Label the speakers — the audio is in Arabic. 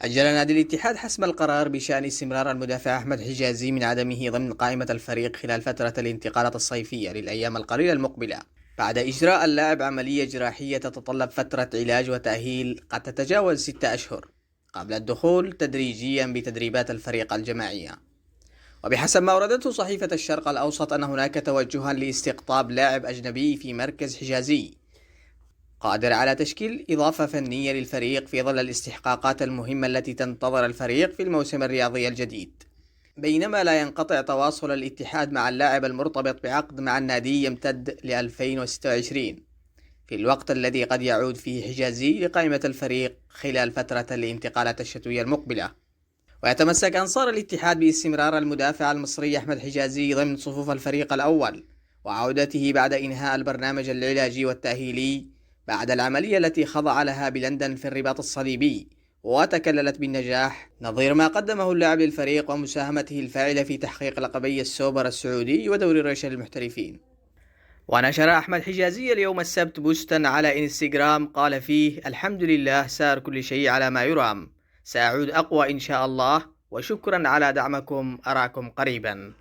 Speaker 1: أجل نادي الاتحاد حسم القرار بشأن استمرار المدافع أحمد حجازي من عدمه ضمن قائمة الفريق خلال فترة الانتقالات الصيفية للأيام القليلة المقبلة، بعد إجراء اللاعب عملية جراحية تتطلب فترة علاج وتأهيل قد تتجاوز 6 أشهر قبل الدخول تدريجيا بتدريبات الفريق الجماعية. وبحسب ما أوردته صحيفة الشرق الأوسط أن هناك توجها لاستقطاب لاعب أجنبي في مركز حجازي قادر على تشكيل إضافة فنية للفريق في ظل الاستحقاقات المهمة التي تنتظر الفريق في الموسم الرياضي الجديد، بينما لا ينقطع تواصل الاتحاد مع اللاعب المرتبط بعقد مع النادي يمتد ل 2026 في الوقت الذي قد يعود فيه حجازي لقائمة الفريق خلال فترة الانتقالات الشتوية المقبلة. ويتمسك أنصار الاتحاد باستمرار المدافع المصري أحمد حجازي ضمن صفوف الفريق الأول وعودته بعد إنهاء البرنامج العلاجي والتأهيلي بعد العملية التي خضع لها بلندن في الرباط الصليبي وتكللت بالنجاح، نظير ما قدمه اللاعب للفريق ومساهمته الفاعلة في تحقيق لقبي السوبر السعودي ودوري الريشة للمحترفين. ونشر أحمد حجازي اليوم السبت بوستا على إنستغرام قال فيه: الحمد لله، سار كل شيء على ما يرام، سأعود أقوى إن شاء الله، وشكرا على دعمكم، أراكم قريبا.